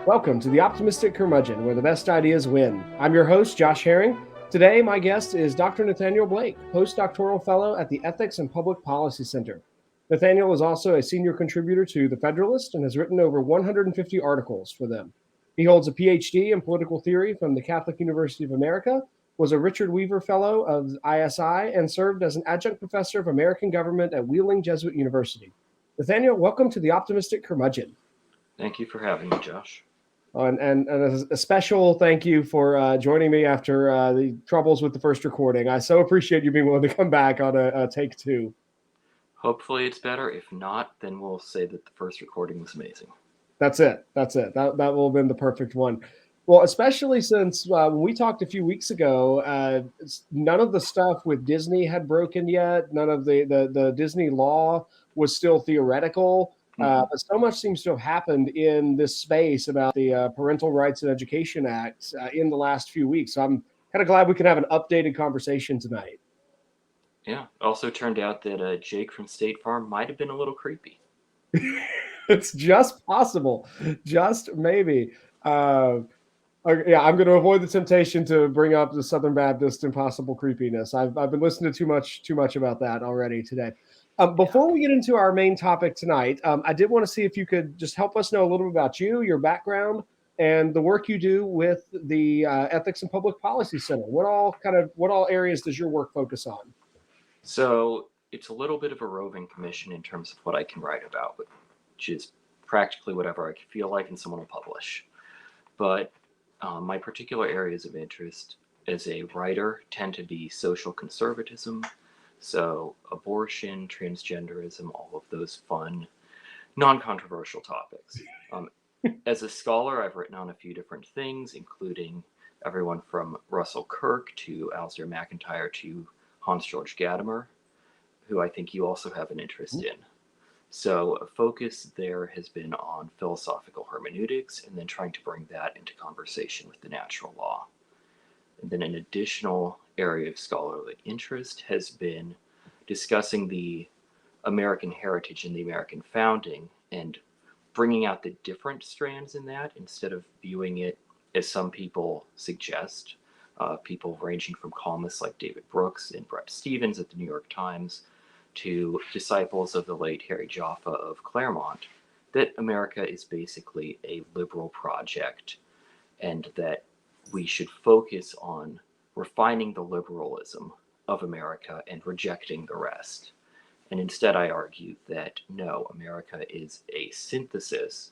Welcome to the Optimistic Curmudgeon, where the best ideas win. I'm your host, Josh Herring. Today, my guest is Dr. Nathanael Blake, postdoctoral fellow at the Ethics and Public Policy Center. Nathanael is also a senior contributor to The Federalist and has written over 150 articles for them. He holds a PhD in political theory from the Catholic University of America, was a Richard Weaver Fellow of ISI, and served as an adjunct professor of American government at Wheeling Jesuit University. Nathanael, welcome to the Optimistic Curmudgeon. Thank you for having me, Josh. And a special thank you for joining me after the troubles with the first recording. I so appreciate you being willing to come back on a take two. Hopefully it's better. If not, then we'll say that the first recording was amazing. That's it. That will have been the perfect one. Well, especially since when we talked a few weeks ago, none of the stuff with Disney had broken yet. None of the Disney law was still theoretical. But so much seems to have happened in this space about the Parental Rights and Education Act in the last few weeks. So I'm kind of glad we can have an updated conversation tonight. Yeah. Also turned out that Jake from State Farm might have been a little creepy. It's just possible. Just maybe. Yeah, I'm going to avoid the temptation to bring up the Southern Baptist impossible creepiness. I've been listening too much about that already today. Before we get into our main topic tonight, I did want to see if you could just help us know a little bit about you, your background, and the work you do with the Ethics and Public Policy Center. What all areas does your work focus on? So it's a little bit of a roving commission in terms of what I can write about, which is practically whatever I feel like and someone will publish. But my particular areas of interest as a writer tend to be social conservatism, so abortion, transgenderism, all of those fun, non-controversial topics. As a scholar, I've written on a few different things, including everyone from Russell Kirk to Alasdair MacIntyre to Hans Georg Gadamer, who I think you also have an interest in. So a focus there has been on philosophical hermeneutics and then trying to bring that into conversation with the natural law. And then an additional area of scholarly interest has been discussing the American heritage and the American founding and bringing out the different strands in that instead of viewing it as some people suggest. People ranging from columnists like David Brooks and Bret Stephens at the New York Times to disciples of the late Harry Jaffa of Claremont, that America is basically a liberal project and that we should focus on refining the liberalism of America and rejecting the rest. And instead, I argue that no, America is a synthesis.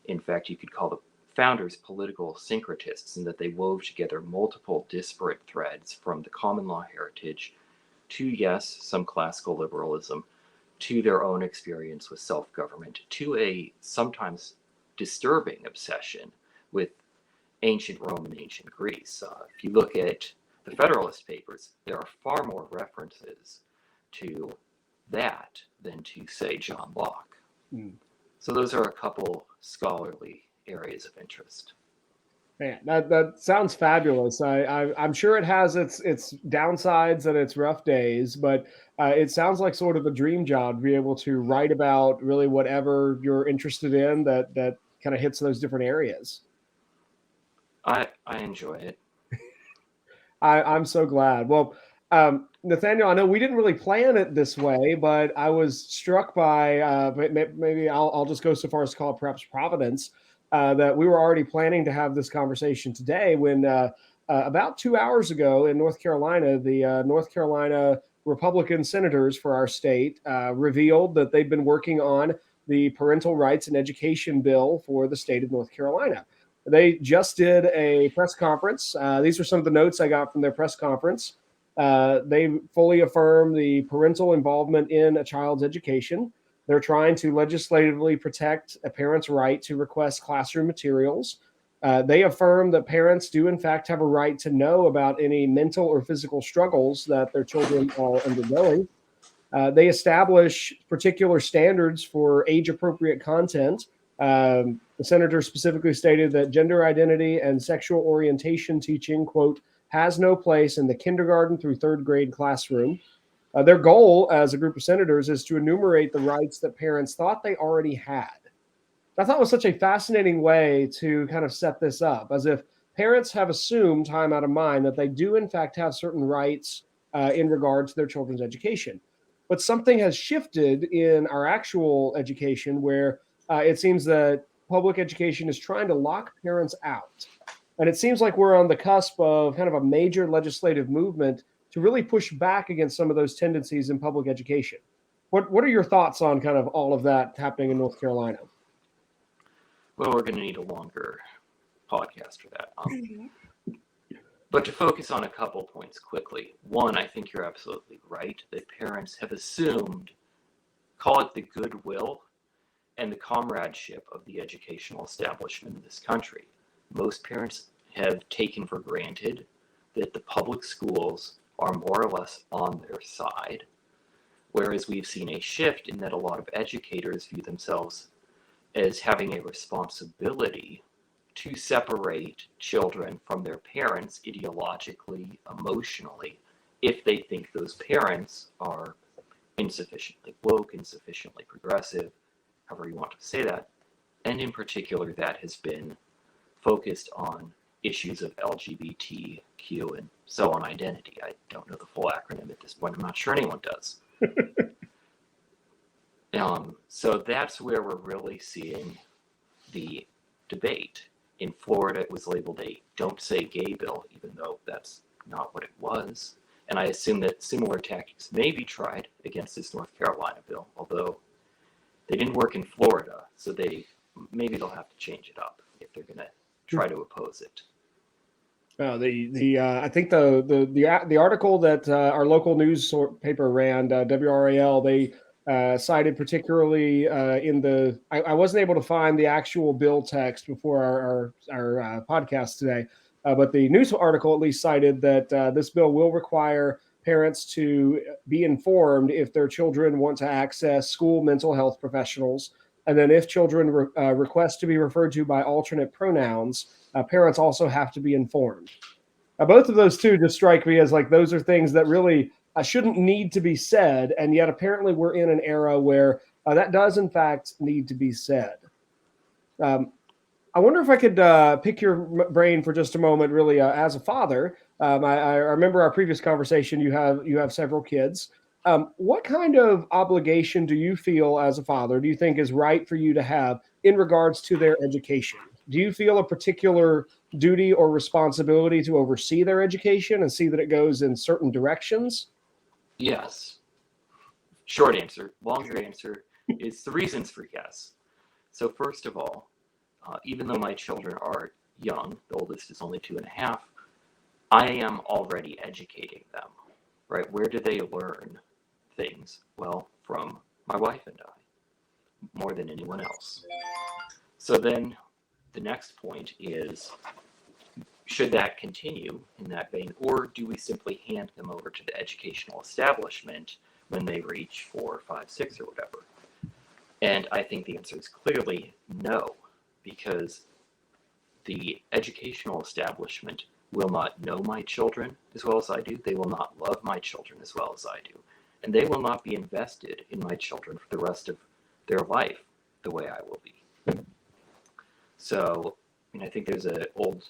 In fact, you could call the founders political syncretists, in that they wove together multiple disparate threads from the common law heritage to, yes, some classical liberalism, to their own experience with self-government, to a sometimes disturbing obsession with ancient Rome and ancient Greece. If you look at the Federalist Papers, there are far more references to that than to, say, John Locke. So those are a couple scholarly areas of interest. Man, that sounds fabulous. I'm sure it has its downsides and its rough days, but it sounds like sort of a dream job to be able to write about really whatever you're interested in that kind of hits those different areas. I enjoy it. I'm so glad. Well, Nathanael, I know we didn't really plan it this way, but I was struck by maybe I'll just go so far as to call it perhaps providence. That we were already planning to have this conversation today when about 2 hours ago in North Carolina, the North Carolina Republican senators for our state revealed that they've been working on the Parental Rights and Education bill for the state of North Carolina. They just did a press conference. These are some of the notes I got from their press conference. They fully affirm the parental involvement in a child's education. They're trying to legislatively protect a parent's right to request classroom materials. They affirm that parents do, in fact, have a right to know about any mental or physical struggles that their children are undergoing. They establish particular standards for age-appropriate content. The senator specifically stated that gender identity and sexual orientation teaching, quote, has no place in the kindergarten through third grade classroom. Their goal as a group of senators is to enumerate the rights that parents thought they already had. I thought was such a fascinating way to kind of set this up, as if parents have assumed time out of mind that they do in fact have certain rights in regard to their children's education. But something has shifted in our actual education where it seems that public education is trying to lock parents out. And it seems like we're on the cusp of kind of a major legislative movement to really push back against some of those tendencies in public education. What are your thoughts on kind of all of that happening in North Carolina? Well, we're going to need a longer podcast for that. But to focus on a couple points quickly. One, I think you're absolutely right that parents have assumed, call it the goodwill and the comradeship of the educational establishment in this country. Most parents have taken for granted that the public schools are more or less on their side, whereas we've seen a shift in that a lot of educators view themselves as having a responsibility to separate children from their parents ideologically, emotionally, if they think those parents are insufficiently woke, insufficiently progressive, however you want to say that. And in particular, that has been focused on issues of LGBTQ and so on identity. I don't know the full acronym at this point. I'm not sure anyone does. So that's where we're really seeing the debate. In Florida, it was labeled a don't say gay bill, even though that's not what it was. And I assume that similar tactics may be tried against this North Carolina bill, although they didn't work in Florida, so maybe they'll have to change it up if they're going to try to oppose it. I think the article that our local news paper ran, WRAL, they cited particularly in the. I wasn't able to find the actual bill text before our podcast today, but the news article at least cited that this bill will require parents to be informed if their children want to access school mental health professionals, and then if children request to be referred to by alternate pronouns. Parents also have to be informed. Both of those two just strike me as like those are things that really shouldn't need to be said, and yet apparently we're in an era where that does in fact need to be said. I wonder if I could pick your brain for just a moment, really, as a father. I remember our previous conversation. You have several kids. What kind of obligation do you feel as a father do you think is right for you to have in regards to their education? Do you feel a particular duty or responsibility to oversee their education and see that it goes in certain directions? Yes. Short answer. Longer answer is the reasons for yes. So first of all, even though my children are young, the oldest is only 2.5, I am already educating them, right? Where do they learn things? Well, from my wife and I, more than anyone else. So then the next point is, should that continue in that vein, or do we simply hand them over to the educational establishment when they reach 4, 5, 6, or whatever? And I think the answer is clearly no, because the educational establishment will not know my children as well as I do. They will not love my children as well as I do. And they will not be invested in my children for the rest of their life the way I will be. So, I think there's an old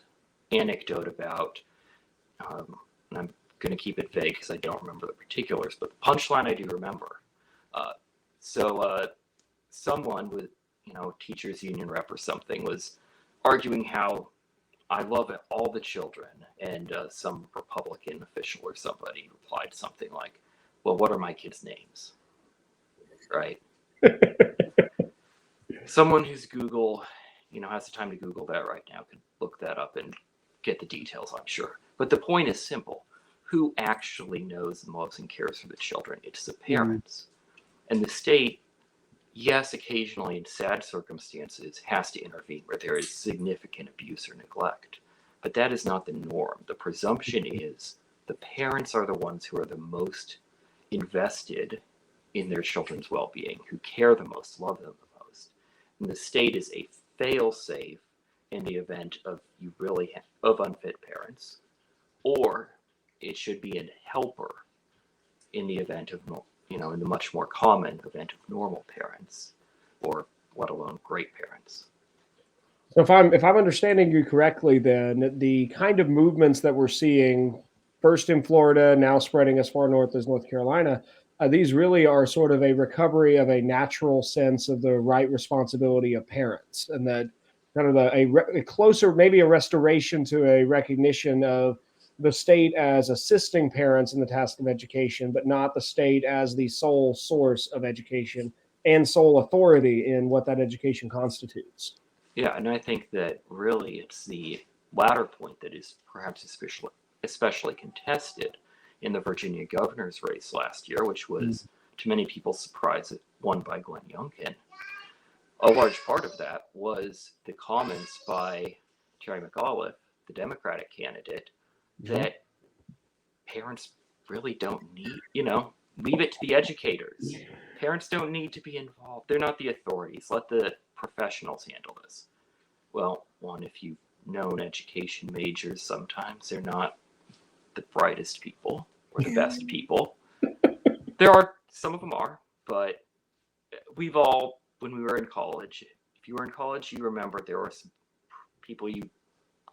anecdote about, and I'm going to keep it vague because I don't remember the particulars, but the punchline I do remember. Someone with, teachers union rep or something was arguing how I love all the children, and some Republican official or somebody replied something like, well, what are my kids' names? Right? Someone who's Google, has the time to Google that right now could look that up and get the details, I'm sure. But the point is simple. Who actually knows and loves and cares for the children? It's the parents. And the state, yes, occasionally in sad circumstances, has to intervene where there is significant abuse or neglect. But that is not the norm. The presumption is the parents are the ones who are the most invested in their children's well-being, who care the most, love them the most. And the state is a fail-safe in the event of of unfit parents, or it should be a helper in the event of, in the much more common event of normal parents, or let alone great parents. So if I'm understanding you correctly, then the kind of movements that we're seeing, first in Florida, now spreading as far north as North Carolina, these really are sort of a recovery of a natural sense of the right responsibility of parents, and that kind of a closer, maybe a restoration to a recognition of the state as assisting parents in the task of education, but not the state as the sole source of education and sole authority in what that education constitutes. Yeah, and I think that really it's the latter point that is perhaps especially contested in the Virginia governor's race last year, which was, to many people's surprise, won by Glenn Youngkin. A large part of that was the comments by Terry McAuliffe, the Democratic candidate, that parents really don't need, leave it to the educators. Parents don't need to be involved. They're not the authorities. Let the professionals handle this. Well, one, if you've known education majors, sometimes they're not the brightest people or the best people. There are, some of them are, but we've all, when we were in college, if you were in college, you remember there were some people you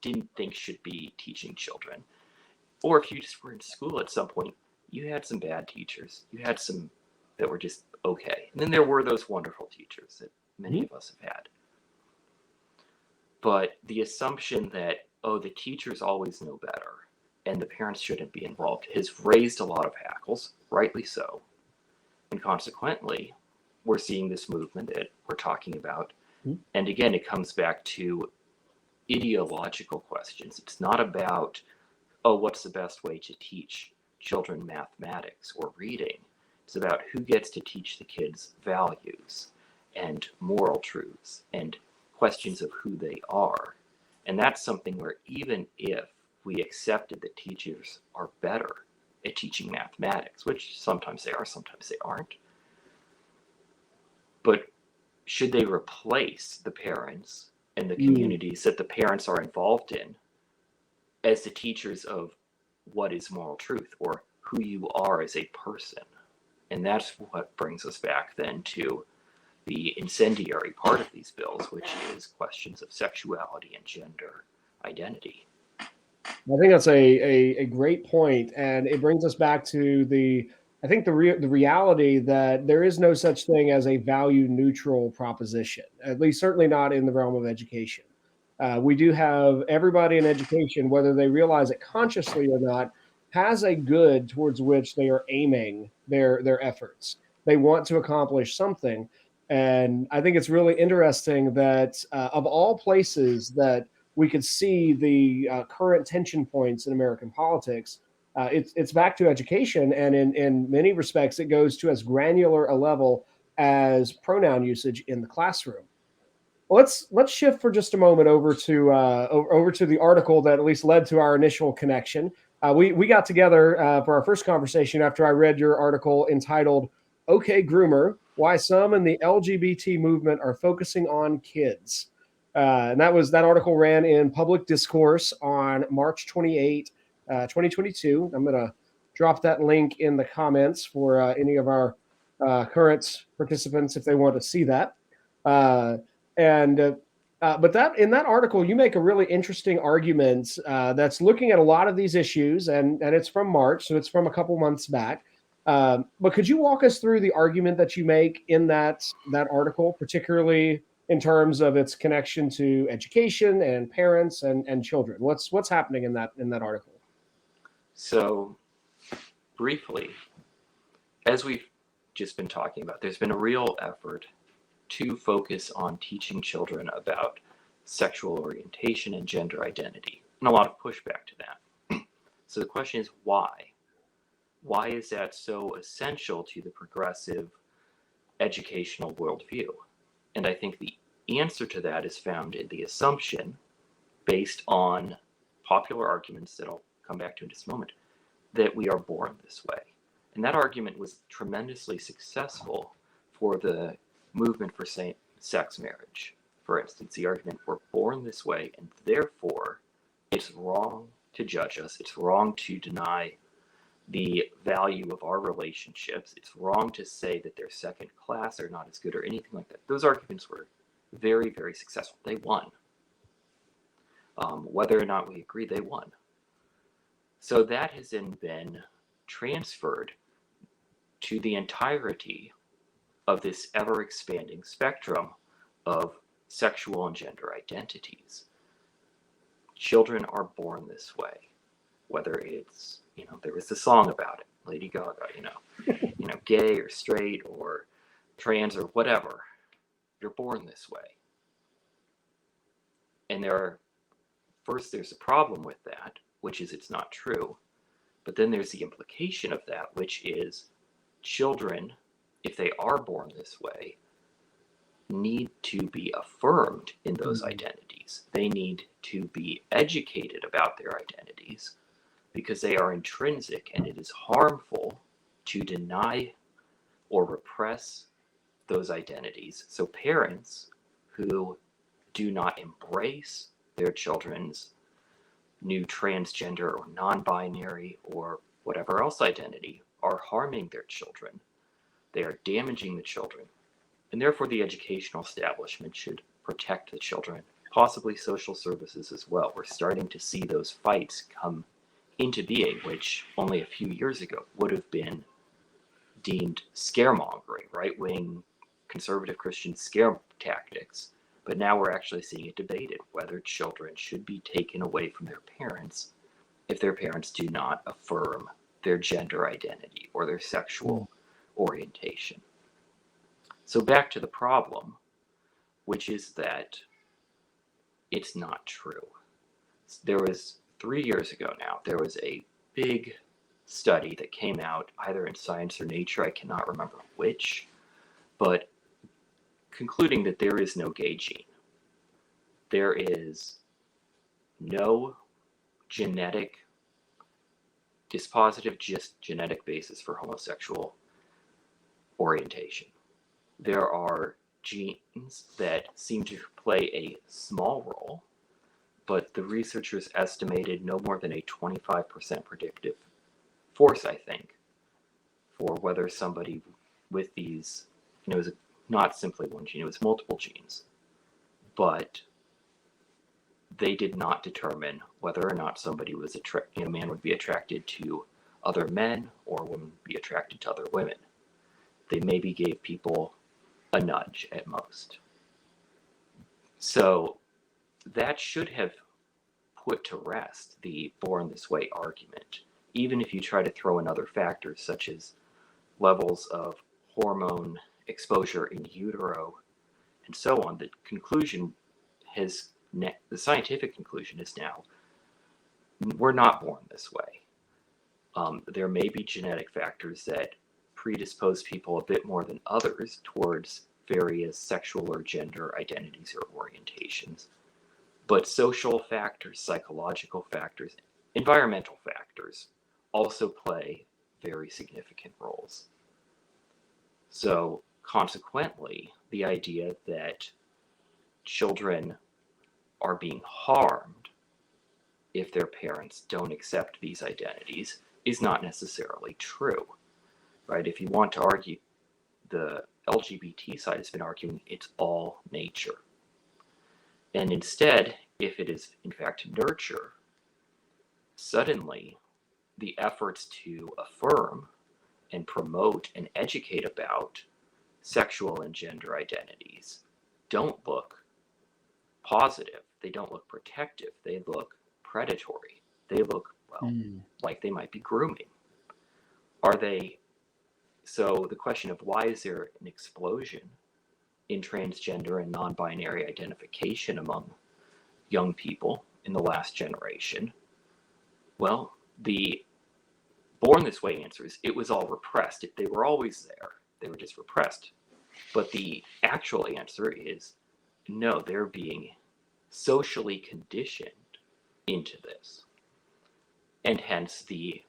didn't think should be teaching children. Or if you just were in school at some point, you had some bad teachers. You had some that were just okay. And then there were those wonderful teachers that many of us have had. But the assumption that, oh, the teachers always know better and the parents shouldn't be involved has raised a lot of hackles, rightly so. And consequently, we're seeing this movement that we're talking about. And again, it comes back to ideological questions. It's not about, oh, what's the best way to teach children mathematics or reading? It's about who gets to teach the kids values and moral truths and questions of who they are. And that's something where even if we accepted that teachers are better at teaching mathematics, which sometimes they are, sometimes they aren't, but should they replace the parents and the communities that the parents are involved in as the teachers of what is moral truth or who you are as a person? And that's what brings us back then to the incendiary part of these bills, which is questions of sexuality and gender identity. I think that's a great point, and it brings us back to I think the reality that there is no such thing as a value neutral proposition, at least certainly not in the realm of education. We do have everybody in education, whether they realize it consciously or not, has a good towards which they are aiming their efforts. They want to accomplish something, and I think it's really interesting that of all places that we could see the current tension points in American politics. It's back to education, and in many respects, it goes to as granular a level as pronoun usage in the classroom. Let's shift for just a moment over to the article that at least led to our initial connection. We got together for our first conversation after I read your article entitled "Okay, Groomer: Why Some in the LGBT Movement Are Focusing on Kids." And that article ran in Public Discourse on March 28, 2022. I'm going to drop that link in the comments for any of our current participants if they want to see that. But that in that article, you make a really interesting argument that's looking at a lot of these issues, and it's from March, so it's from a couple months back. But could you walk us through the argument that you make in that article, particularly in terms of its connection to education and parents and children? What's happening in that article? So, briefly, as we've just been talking about, there's been a real effort to focus on teaching children about sexual orientation and gender identity, and a lot of pushback to that. So the question is why? Why is that so essential to the progressive educational worldview? And I think the answer to that is found in the assumption, based on popular arguments that I'll come back to in just a moment, that we are born this way. And that argument was tremendously successful for the movement for same-sex marriage. For instance, the argument, we're born this way, and therefore it's wrong to judge us, it's wrong to deny the value of our relationships. It's wrong to say that they're second class or not as good or anything like that. Those arguments were very, very successful. They won. Whether or not we agree, they won. So that has then been transferred to the entirety of this ever-expanding spectrum of sexual and gender identities. Children are born this way, whether it's, there was a song about it, Lady Gaga, gay or straight or trans or whatever, you're born this way. And there's a problem with that, which is it's not true. But then there's the implication of that, which is children, if they are born this way, need to be affirmed in those identities. They need to be educated about their identities because they are intrinsic, and it is harmful to deny or repress those identities. So parents who do not embrace their children's new transgender or non-binary or whatever else identity are harming their children. They are damaging the children. And therefore the educational establishment should protect the children, possibly social services as well. We're starting to see those fights come into being, which only a few years ago would have been deemed scaremongering, right-wing conservative Christian scare tactics. But now we're actually seeing it debated whether children should be taken away from their parents if their parents do not affirm their gender identity or their sexual orientation. So back to the problem, which is that it's not true. There was 3 years ago now, there was a big study that came out either in Science or Nature, I cannot remember which, but concluding that there is no gay gene. There is no dispositive genetic basis for homosexual orientation. There are genes that seem to play a small role, but the researchers estimated no more than a 25% predictive force, I think, for whether somebody with these, it was not simply one gene, it was multiple genes, but they did not determine whether or not somebody was a man would be attracted to other men or women would be attracted to other women. They maybe gave people a nudge at most. So that should have put to rest the born this way argument, even if you try to throw in other factors such as levels of hormone exposure in utero and so on. The scientific conclusion is now we're not born this way. There may be genetic factors that predispose people a bit more than others towards various sexual or gender identities or orientations. But social factors, psychological factors, environmental factors also play very significant roles. So consequently, the idea that children are being harmed if their parents don't accept these identities is not necessarily true, right? If you want to argue, the LGBT side has been arguing it's all nature. And instead, if it is in fact nurture, suddenly the efforts to affirm and promote and educate about sexual and gender identities don't look positive. They don't look protective. They look predatory. They look, like they might be grooming. Are they? So the question of why is there an explosion in transgender and non-binary identification among young people in the last generation? Well, the born this way answer is it was all repressed. They were always there. They were just repressed. But the actual answer is no, they're being socially conditioned into this. And hence the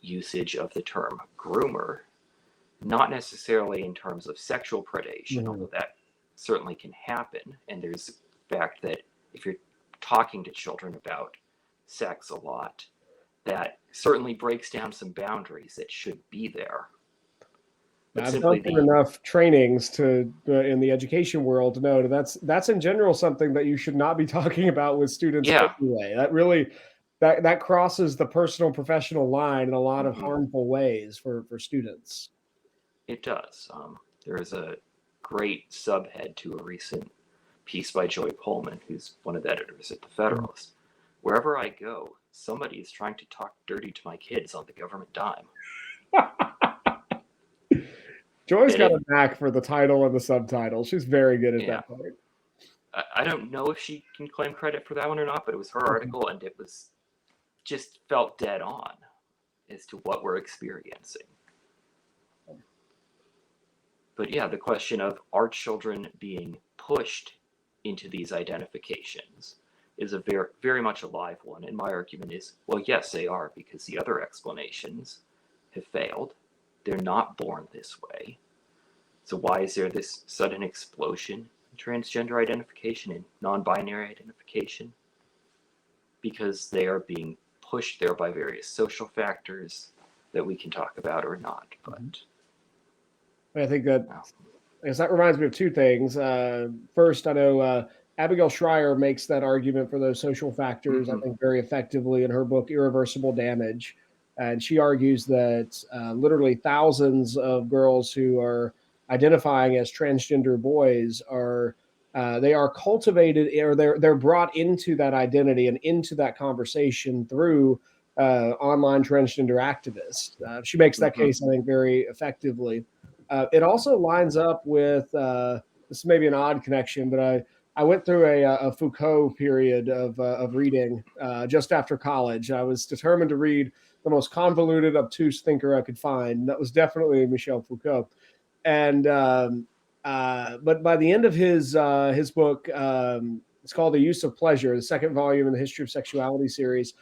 usage of the term groomer, not necessarily in terms of sexual predation, although that certainly can happen. And there's the fact that if you're talking to children about sex a lot, that certainly breaks down some boundaries that should be there. But I've gone simply through enough trainings to in the education world to know that's in general something that you should not be talking about with students yeah, anyway. That really that crosses the personal professional line in a lot of mhm, harmful ways for students. it does. There is a great subhead to a recent piece by Joy Pullman, who's one of the editors at the Federalist. Wherever I go, somebody is trying to talk dirty to my kids on the government dime. Joy's And got a it, knack for the title and the subtitle. She's very good at yeah, that part. I don't know if she can claim credit for that one or not, but it was her Mhm. article, and it was just felt dead on as to what we're experiencing. But yeah, the question of are children being pushed into these identifications is a very, very much a live one. And my argument is, well, yes, they are, because the other explanations have failed. They're not born this way. So why is there this sudden explosion in transgender identification and non-binary identification? Because they are being pushed there by various social factors that we can talk about or not. But I think that well, I guess that reminds me of two things. First, I know Abigail Schreier makes that argument for those social factors, I mm-hmm, think, very effectively in her book, Irreversible Damage. And she argues that literally thousands of girls who are identifying as transgender boys are they are cultivated or they're brought into that identity and into that conversation through online transgender activists. She makes that mm-hmm, case, I think, very effectively. It also lines up with this may be an odd connection, but I went through a Foucault period of reading just after college. I was determined to read the most convoluted, obtuse thinker I could find. And that was definitely Michel Foucault. And but by the end of his book, it's called The Use of Pleasure, the second volume in the History of Sexuality series.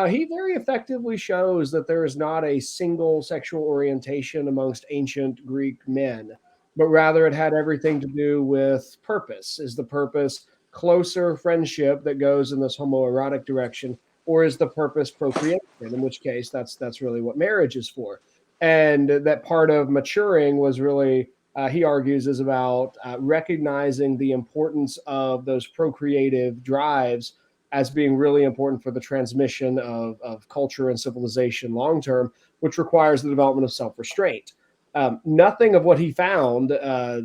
He very effectively shows that there is not a single sexual orientation amongst ancient Greek men, but rather it had everything to do with purpose. Is the purpose closer friendship that goes in this homoerotic direction, or is the purpose procreation? In which case, that's really what marriage is for. And that part of maturing was really, he argues, is about recognizing the importance of those procreative drives as being really important for the transmission of culture and civilization long term, which requires the development of self restraint. Nothing of what he found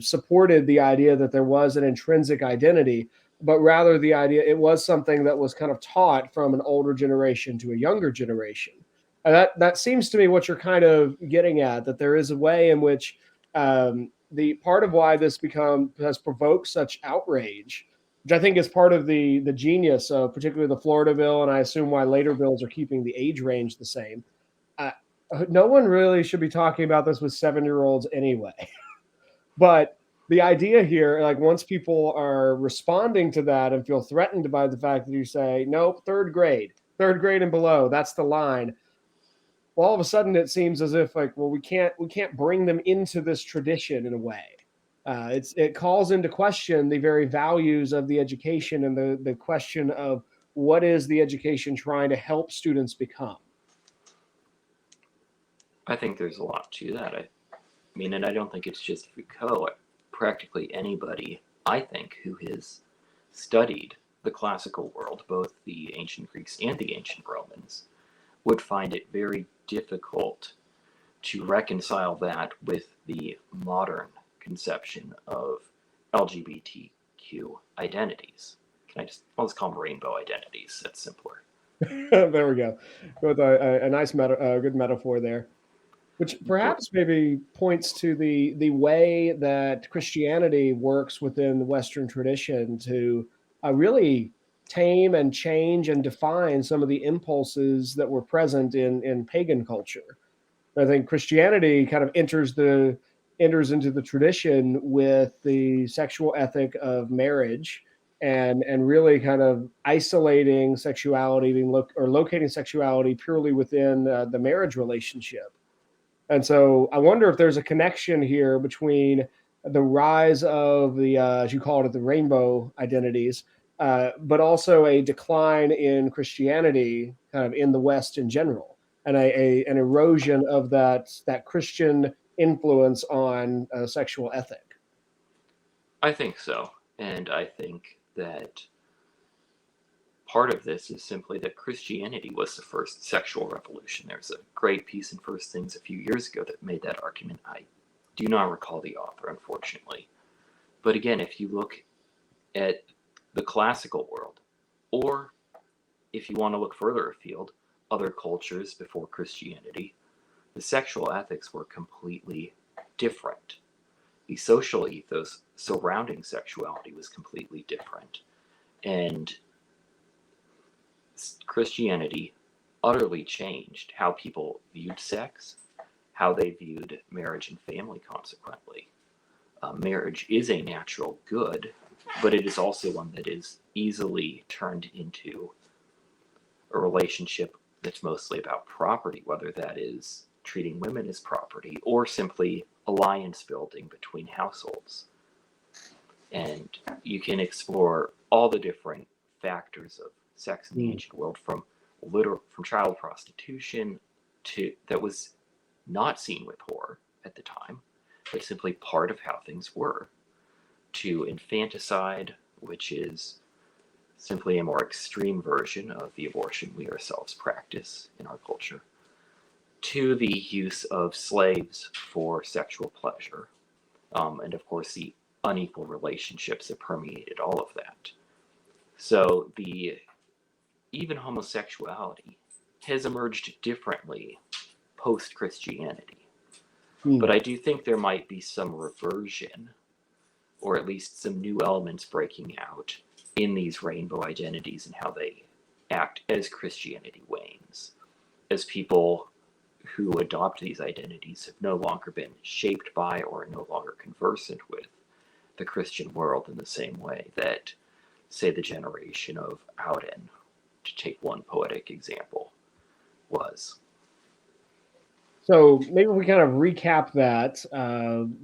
supported the idea that there was an intrinsic identity, but rather the idea it was something that was kind of taught from an older generation to a younger generation. And that seems to me what you're kind of getting at, that there is a way in which the part of why this become has provoked such outrage, which I think is part of the genius of particularly the Florida bill, and I assume why later bills are keeping the age range the same. Uh, no one really should be talking about this with 7-year olds anyway. But the idea here, like once people are responding to that and feel threatened by the fact that you say, nope, third grade and below, that's the line. Well, all of a sudden it seems as if like, well, we can't bring them into this tradition in a way. It calls into question the very values of the education and the question of what is the education trying to help students become. I think there's a lot to that. I mean, and I don't think it's just Foucault. Practically anybody, I think, who has studied the classical world, both the ancient Greeks and the ancient Romans, would find it very difficult to reconcile that with the modern conception of LGBTQ identities. I'll just call them rainbow identities. That's simpler. There we go. With a nice good metaphor there, which But perhaps maybe points to the way that Christianity works within the Western tradition to really tame and change and define some of the impulses that were present in pagan culture. I think Christianity kind of enters into the tradition with the sexual ethic of marriage and really kind of isolating sexuality, or locating sexuality purely within the marriage relationship. And so I wonder if there's a connection here between the rise of the, as you call it, the rainbow identities, but also a decline in Christianity kind of in the West in general, and an erosion of that Christian influence on sexual ethic. I think so. And I think that part of this is simply that Christianity was the first sexual revolution. There's a great piece in First Things a few years ago that made that argument. I do not recall the author, unfortunately. But again, if you look at the classical world, or if you want to look further afield, other cultures before Christianity, the sexual ethics were completely different. The social ethos surrounding sexuality was completely different. And Christianity utterly changed how people viewed sex, how they viewed marriage and family, consequently. Marriage is a natural good, but it is also one that is easily turned into a relationship that's mostly about property, whether that is treating women as property or simply alliance building between households. And you can explore all the different factors of sex in the ancient world, from child prostitution to that was not seen with horror at the time, but simply part of how things were, to infanticide, which is simply a more extreme version of the abortion we ourselves practice in our culture, to the use of slaves for sexual pleasure, and of course the unequal relationships that permeated all of that. So even homosexuality has emerged differently post-Christianity. But I do think there might be some reversion, or at least some new elements breaking out in these rainbow identities and how they act as Christianity wanes, as people who adopt these identities have no longer been shaped by or are no longer conversant with the Christian world in the same way that, say, the generation of Auden, to take one poetic example, was. So maybe we kind of recap that.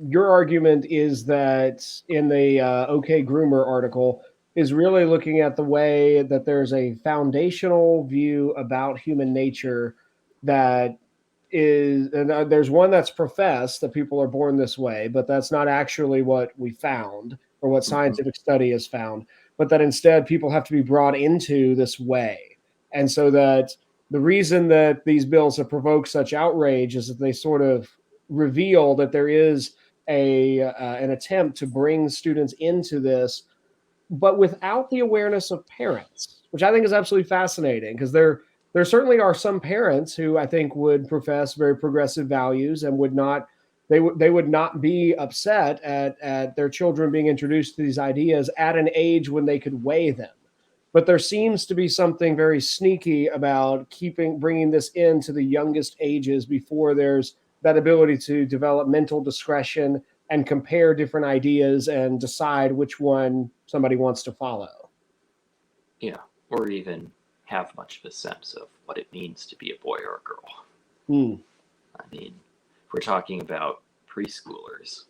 Your argument is that in the OK Groomer article is really looking at the way that there's a foundational view about human nature that is, and there's one that's professed that people are born this way, but that's not actually what we found or what scientific study has found, but that instead people have to be brought into this way. And so that the reason that these bills have provoked such outrage is that they sort of reveal that there is an attempt to bring students into this, but without the awareness of parents, which I think is absolutely fascinating, because there certainly are some parents who I think would profess very progressive values and they would not be upset at their children being introduced to these ideas at an age when they could weigh them. But there seems to be something very sneaky about bringing this into the youngest ages before there's that ability to develop mental discretion and compare different ideas and decide which one somebody wants to follow. Yeah, or even have much of a sense of what it means to be a boy or a girl. I mean, if we're talking about preschoolers,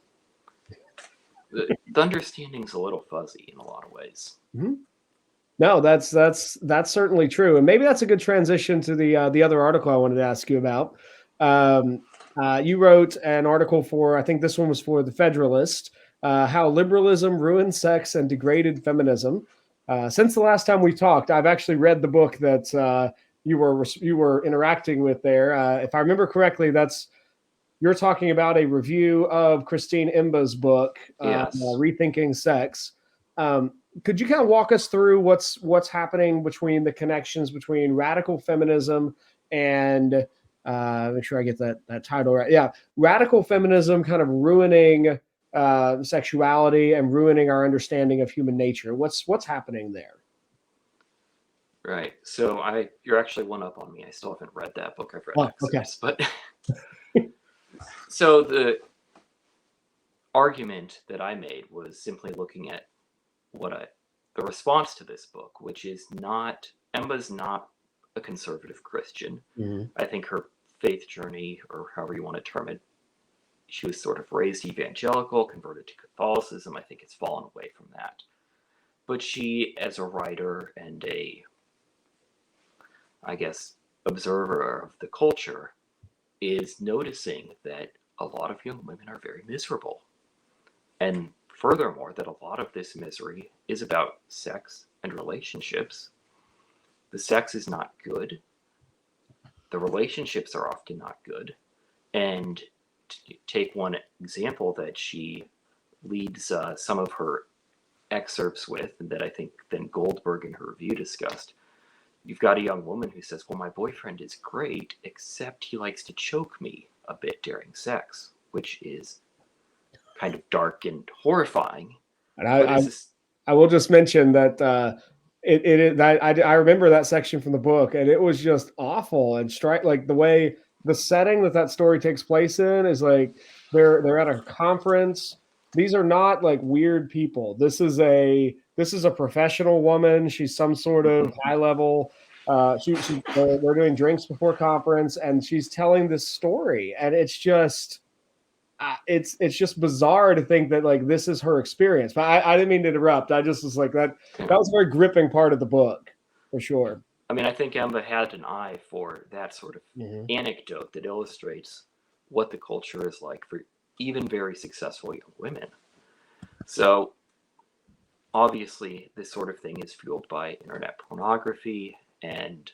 the understanding's a little fuzzy in a lot of ways. No, that's certainly true, and maybe that's a good transition to the other article I wanted to ask you about. You wrote an article for, I think this one was for the Federalist, how liberalism ruined sex and degraded feminism. Since the last time we talked, I've actually read the book that you were interacting with there. If I remember correctly, you're talking about a review of Christine Imba's book, Yes. Rethinking Sex. Could you kind of walk us through what's happening between the connections between radical feminism and make sure I get that title right? Yeah, radical feminism kind of ruining sexuality and ruining our understanding of human nature. What's happening there? Right. So you're actually one up on me. I still haven't read that book. I've read excerpts, but so the argument that I made was simply looking at the response to this book, which is Emma's not a conservative Christian. I think her faith journey, or however you want to term it, she was sort of raised evangelical, converted to Catholicism. I think it's fallen away from that. But she, as a writer and a, I guess, observer of the culture, is noticing that a lot of young women are very miserable. And furthermore, that a lot of this misery is about sex and relationships. The sex is not good, the relationships are often not good. And to take one example that she leads some of her excerpts with, and that I think then Goldberg in her review discussed, you've got a young woman who says, well, my boyfriend is great, except he likes to choke me a bit during sex, which is kind of dark and horrifying. And But as this, I will just mention that that I remember that section from the book, and it was just awful and like the way the setting that story takes place in is like they're at a conference. These are not like weird people. This is a professional woman. She's some sort of high level. They're doing drinks before conference, and she's telling this story, and it's just it's just bizarre to think that like this is her experience. But I didn't mean to interrupt. I just was like that was a very gripping part of the book for sure. I mean, I think Emma had an eye for that sort of anecdote that illustrates what the culture is like for even very successful young women. So obviously this sort of thing is fueled by internet pornography, and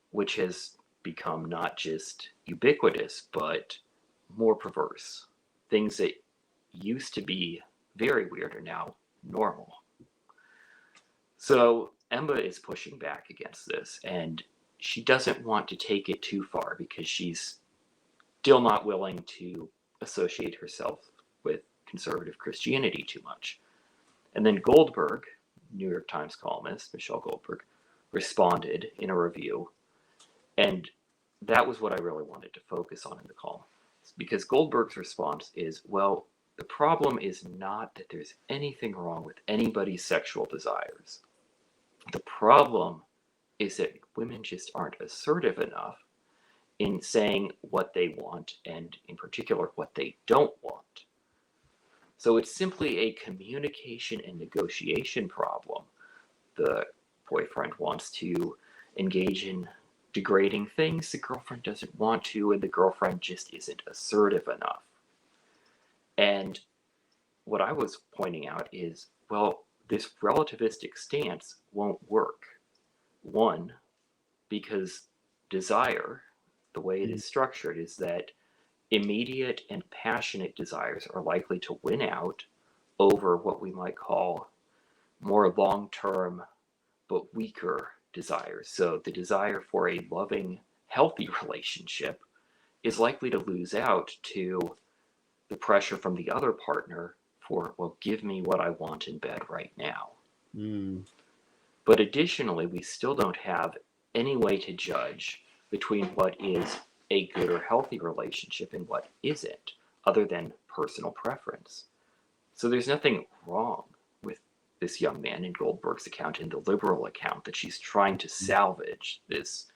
which has become not just ubiquitous but more perverse. Things that used to be very weird are now normal. So Emma is pushing back against this, and she doesn't want to take it too far because she's still not willing to associate herself with conservative Christianity too much. And then Goldberg, New York Times columnist Michelle Goldberg, responded in a review, and that was what I really wanted to focus on in the column. Because Goldberg's response is, well, the problem is not that there's anything wrong with anybody's sexual desires. The problem is that women just aren't assertive enough in saying what they want, and in particular, what they don't want. So it's simply a communication and negotiation problem. The boyfriend wants to engage in degrading things, the girlfriend doesn't want to, and the girlfriend just isn't assertive enough. And what I was pointing out is, well, this relativistic stance won't work. One, because desire, the way it is structured, is that immediate and passionate desires are likely to win out over what we might call more long-term but weaker desires. So the desire for a loving, healthy relationship is likely to lose out to the pressure from the other partner for, well, give me what I want in bed right now. But additionally, we still don't have any way to judge between what is a good or healthy relationship and what isn't, other than personal preference. So there's nothing wrong with this young man in Goldberg's account and the liberal account that she's trying to salvage this,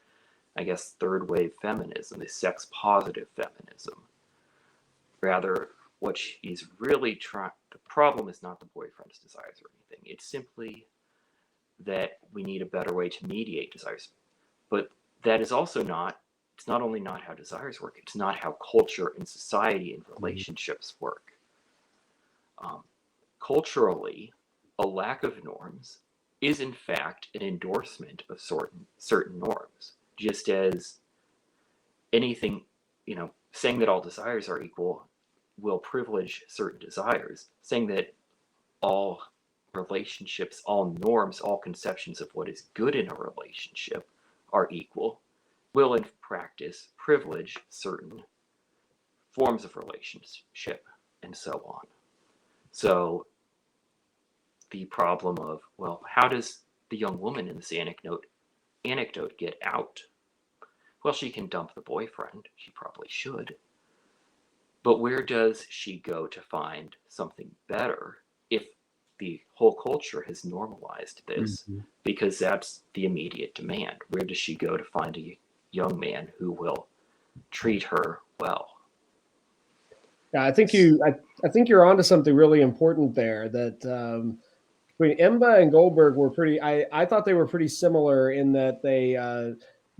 I guess, third wave feminism, this sex positive feminism. Rather, what she's really trying, the problem is not the boyfriend's desires or anything. It's simply that we need a better way to mediate desires. But that is also not, it's not only not how desires work, it's not how culture and society and relationships work. Culturally, a lack of norms is in fact an endorsement of certain norms. Just as anything, saying that all desires are equal will privilege certain desires. Saying that all relationships, all norms, all conceptions of what is good in a relationship are equal will in practice privilege certain forms of relationship, and so on. So the problem of, well, how does the young woman in this anecdote get out? Well, she can dump the boyfriend. She probably should. But where does she go to find something better if the whole culture has normalized this? Because that's the immediate demand. Where does she go to find a young man who will treat her well? Yeah, I think you're onto something really important there. That between Imba and Goldberg were pretty. I thought they were pretty similar in that they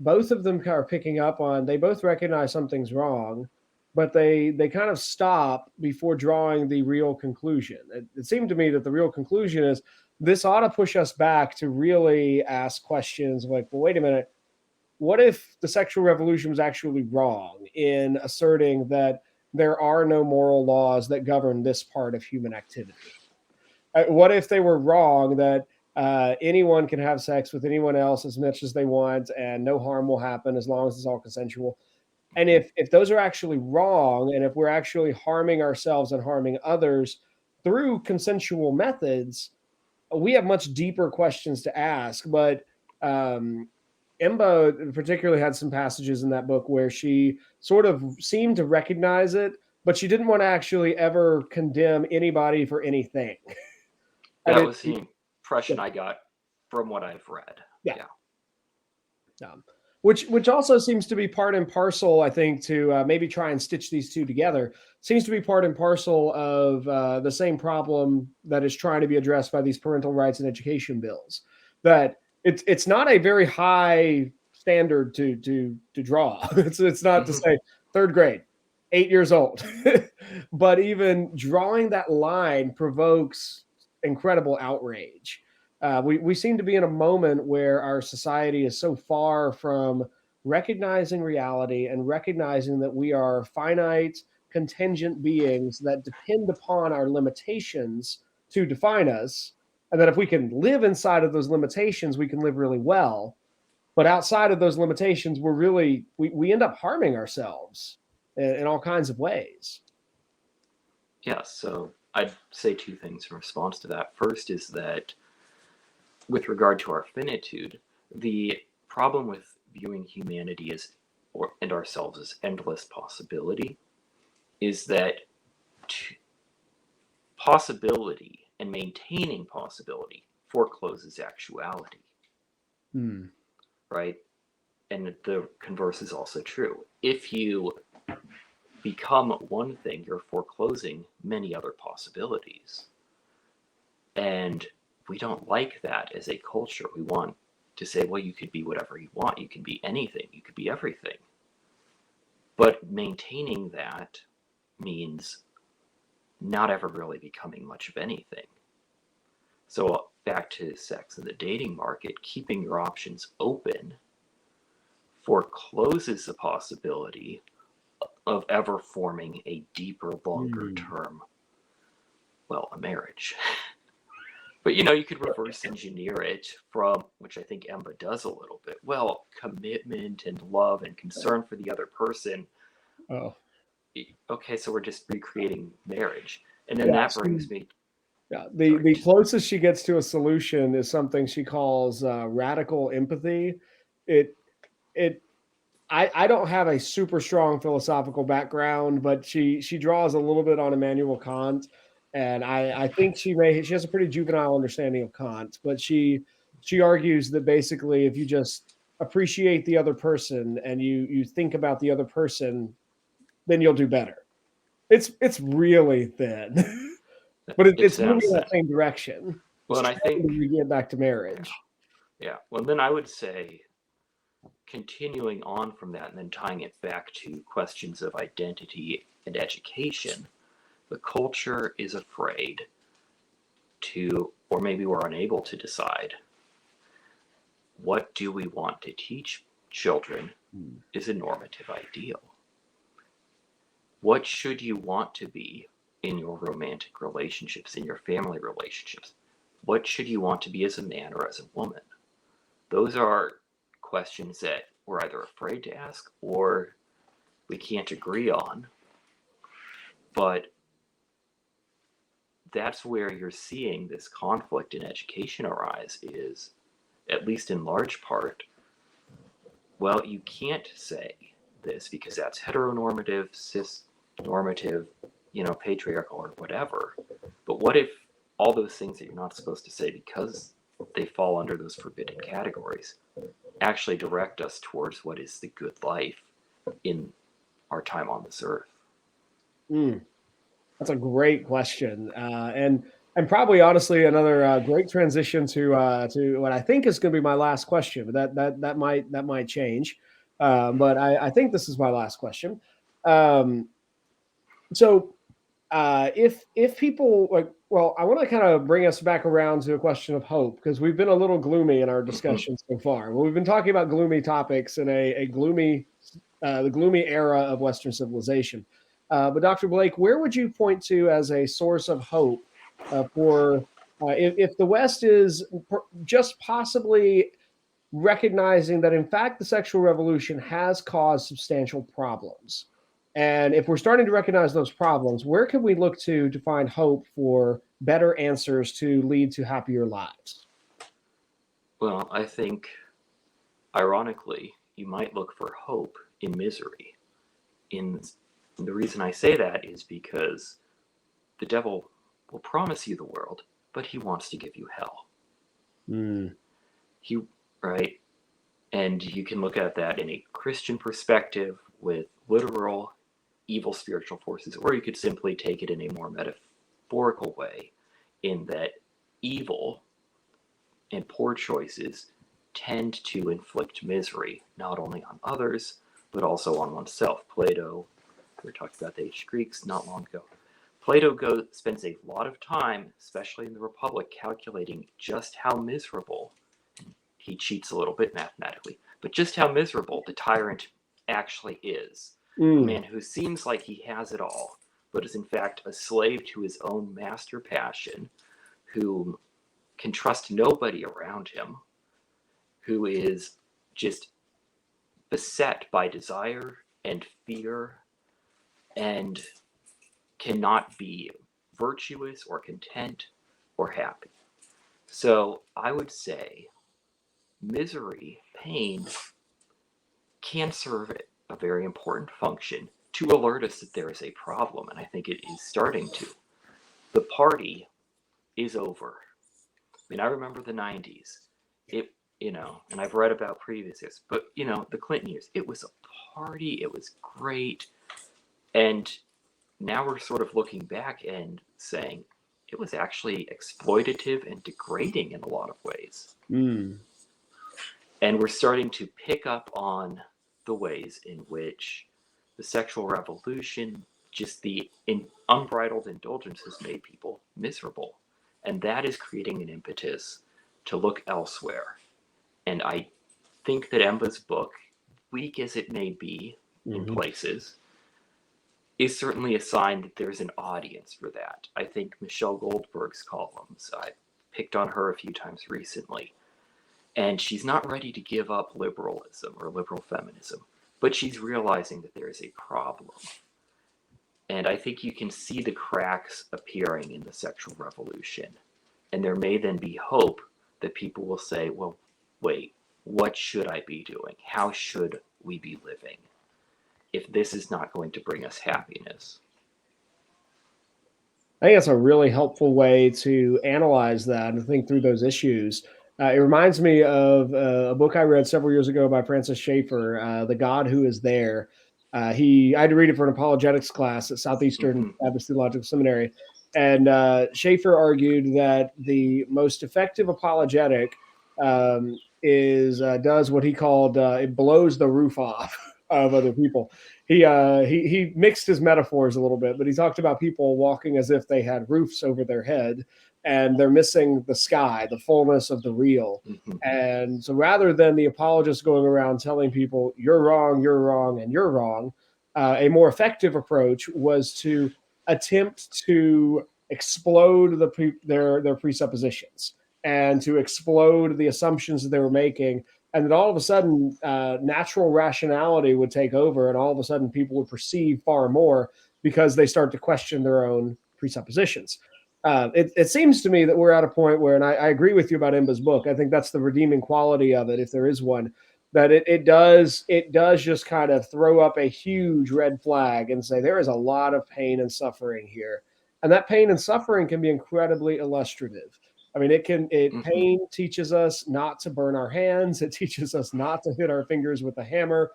both of them are picking up on. They both recognize something's wrong, but they kind of stop before drawing the real conclusion. It seemed to me that the real conclusion is this ought to push us back to really ask questions like, well, wait a minute, what if the sexual revolution was actually wrong in asserting that there are no moral laws that govern this part of human activity? What if they were wrong that anyone can have sex with anyone else as much as they want and no harm will happen as long as it's all consensual? And if those are actually wrong, and if we're actually harming ourselves and harming others through consensual methods, we have much deeper questions to ask. But Embo particularly had some passages in that book where she sort of seemed to recognize it, but she didn't want to actually ever condemn anybody for anything. And That it, was the impression I got from what I've read. yeah, Yeah. which also seems to be part and parcel, I think, to maybe try and stitch these two together. Seems to be part and parcel of the same problem that is trying to be addressed by these parental rights and education bills. That it's not a very high standard to draw. It's not to say third grade, 8 years old, but even drawing that line provokes incredible outrage. We seem to be in a moment where our society is so far from recognizing reality and recognizing that we are finite, contingent beings that depend upon our limitations to define us. And that if we can live inside of those limitations, we can live really well. But outside of those limitations, we end up harming ourselves in all kinds of ways. Yeah, so I'd say two things in response to that. First is that with regard to our finitude, the problem with viewing humanity as and ourselves as endless possibility is that possibility and maintaining possibility forecloses actuality, right? And the converse is also true. If you become one thing, you're foreclosing many other possibilities. And we don't like that as a culture. We want to say, well, you could be whatever you want. You can be anything. You could be everything. But maintaining that means not ever really becoming much of anything. So back to sex and the dating market, keeping your options open forecloses the possibility of ever forming a deeper, longer term, well, a marriage. But you could reverse engineer it from, which I think Emma does a little bit. Well, commitment and love and concern for the other person. Oh, Okay, so we're just recreating marriage, and then yeah. that brings me. Yeah, Sorry, the closest she gets to a solution is something she calls radical empathy. It it I don't have a super strong philosophical background, but she draws a little bit on Immanuel Kant, and I think she has a pretty juvenile understanding of Kant, but she argues that basically if you just appreciate the other person and you think about the other person, then you'll do better. It's really thin. But it it's moving sounds in that that. same direction. Well, It's and I trying think, to get back to marriage. yeah. Well, then I would say, continuing on from that, and then tying it back to questions of identity and education, the culture is afraid to, or maybe we're unable to decide, what do we want to teach children is a normative ideal. What should you want to be in your romantic relationships, in your family relationships? What should you want to be as a man or as a woman? Those are questions that we're either afraid to ask or we can't agree on. But that's where you're seeing this conflict in education arise, is, at least in large part, well, you can't say this because that's heteronormative, cis-normative, patriarchal or whatever. But what if all those things that you're not supposed to say because they fall under those forbidden categories actually direct us towards what is the good life in our time on this earth? Mm, that's a great question, and And probably, honestly, another great transition to what I think is going to be my last question. But that might change. But I think this is my last question. Um, so if people like, well, I want to kind of bring us back around to a question of hope, because we've been a little gloomy in our Mhm. discussion so far. Well, we've been talking about gloomy topics in a gloomy the gloomy era of Western civilization. But Dr. Blake, where would you point to as a source of hope for if the West is just possibly recognizing that, in fact, the sexual revolution has caused substantial problems? And if we're starting to recognize those problems, where can we look to find hope for better answers to lead to happier lives? Well, I think, ironically, you might look for hope in misery. In the reason I say that is because the devil will promise you the world, but he wants to give you hell. Mm. He, right? And you can look at that in a Christian perspective with literal evil spiritual forces, or you could simply take it in a more metaphorical way, in that evil and poor choices tend to inflict misery, not only on others, but also on oneself. Plato, we were talking about the ancient Greeks not long ago. Plato spends a lot of time, especially in the Republic, calculating just how miserable, he cheats a little bit mathematically, but just how miserable the tyrant actually is. A Mm. man who seems like he has it all, but is in fact a slave to his own master passion, who can trust nobody around him, who is just beset by desire and fear and cannot be virtuous or content or happy. So I would say misery, pain, can serve a very important function to alert us that there is a problem, and I think it is starting to. The party is over. I mean, I remember the 90s. It, and I've read about previous years, but, the Clinton years, it was a party, it was great, and now we're sort of looking back and saying it was actually exploitative and degrading in a lot of ways. Mm. And we're starting to pick up on the ways in which the sexual revolution, just the unbridled indulgence, has made people miserable. And that is creating an impetus to look elsewhere. And I think that Emba's book, weak as it may be in Mm-hmm. places, is certainly a sign that there's an audience for that. I think Michelle Goldberg's columns, I picked on her a few times recently, and she's not ready to give up liberalism or liberal feminism, but she's realizing that there is a problem. And I think you can see the cracks appearing in the sexual revolution. And there may then be hope that people will say, well, wait, what should I be doing? How should we be living if this is not going to bring us happiness? I think that's a really helpful way to analyze that and think through those issues. It reminds me of a book I read several years ago by Francis Schaeffer, "The God Who Is There." I had to read it for an apologetics class at Southeastern Mm-hmm. Baptist Theological Seminary, and Schaeffer argued that the most effective apologetic is does what he called it blows the roof off of other people. He mixed his metaphors a little bit, but he talked about people walking as if they had roofs over their head and they're missing the sky, the fullness of the real. Mm-hmm. And so rather than the apologist going around telling people you're wrong, and you're wrong, a more effective approach was to attempt to explode their presuppositions and to explode the assumptions that they were making, and then all of a sudden natural rationality would take over, and all of a sudden people would perceive far more because they start to question their own presuppositions. It seems to me that we're at a point where, and I agree with you about Imba's book, I think that's the redeeming quality of it, if there is one, that it does just kind of throw up a huge red flag and say there is a lot of pain and suffering here, and that pain and suffering can be incredibly illustrative. I mean, Mm-hmm. pain teaches us not to burn our hands. It teaches us not to hit our fingers with a hammer.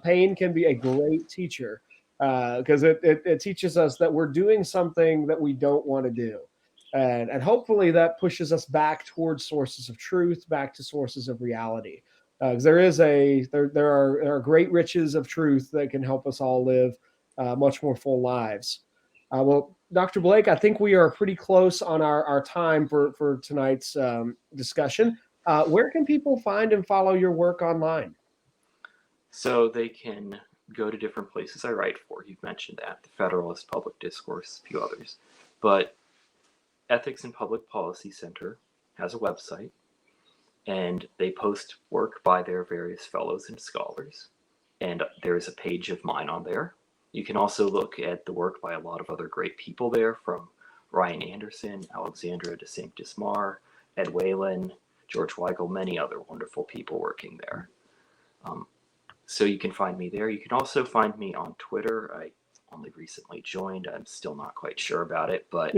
Pain can be a great teacher because it teaches us that we're doing something that we don't want to do. And hopefully that pushes us back towards sources of truth, back to sources of reality. Because there are great riches of truth that can help us all live much more full lives. Well, Dr. Blake, I think we are pretty close on our time for tonight's discussion. Where can people find and follow your work online? So they can go to different places I write for. You've mentioned that, the Federalist, Public Discourse, a few others. But Ethics and Public Policy Center has a website, and they post work by their various fellows and scholars. And there is a page of mine on there. You can also look at the work by a lot of other great people there, from Ryan Anderson, Alexandra de St. Dismar, Ed Whalen, George Weigel, many other wonderful people working there. So you can find me there. You can also find me on Twitter. I only recently joined. I'm still not quite sure about it, but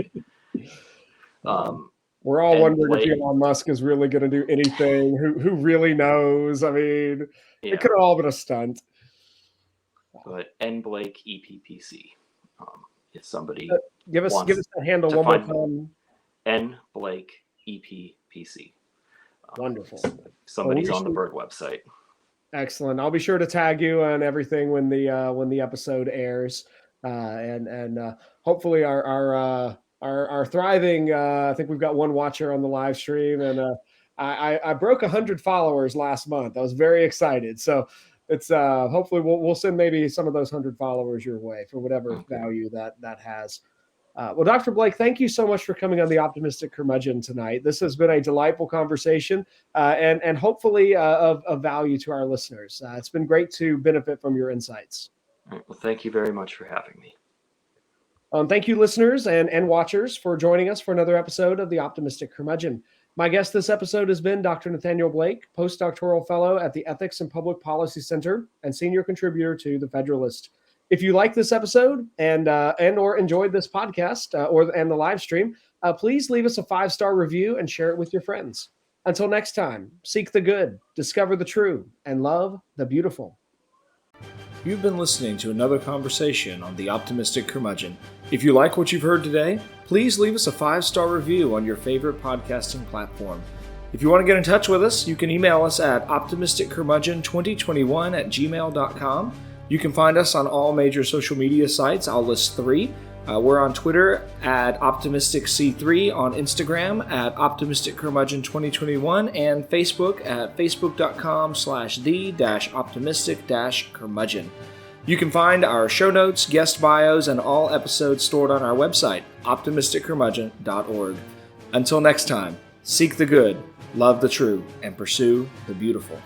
we're all wondering Blake, if Elon Musk is really going to do anything. Who really knows? I mean, it could have all been a stunt. But N Blake EPPC. If somebody give us that handle one more time. N Blake EPPC. Wonderful. Somebody's on the Bird website. Excellent. I'll be sure to tag you on everything when the episode airs, and hopefully our thriving. I think we've got one watcher on the live stream, and I broke 100 followers last month. I was very excited. So it's hopefully we'll send maybe some of those 100 followers your way for whatever value that has. Well, Dr. Blake, thank you so much for coming on the Optimistic Curmudgeon tonight. This has been a delightful conversation and hopefully of value to our listeners. It's been great to benefit from your insights. All right, well, thank you very much for having me. Thank you, listeners and watchers, for joining us for another episode of the Optimistic Curmudgeon. My guest this episode has been Dr. Nathanael Blake, postdoctoral fellow at the Ethics and Public Policy Center and senior contributor to The Federalist. If you like this episode and or enjoyed this podcast and the live stream, please leave us a 5-star review and share it with your friends. Until next time, seek the good, discover the true, and love the beautiful. You've been listening to another conversation on the Optimistic Curmudgeon. If you like what you've heard today, please leave us a 5-star review on your favorite podcasting platform. If you want to get in touch with us, you can email us at optimisticcurmudgeon2021@gmail.com. You can find us on all major social media sites. I'll list 3. We're on Twitter at OptimisticC3, on Instagram at OptimisticCurmudgeon2021, and Facebook at facebook.com/the-optimistic-curmudgeon. You can find our show notes, guest bios, and all episodes stored on our website, optimisticcurmudgeon.org. Until next time, seek the good, love the true, and pursue the beautiful.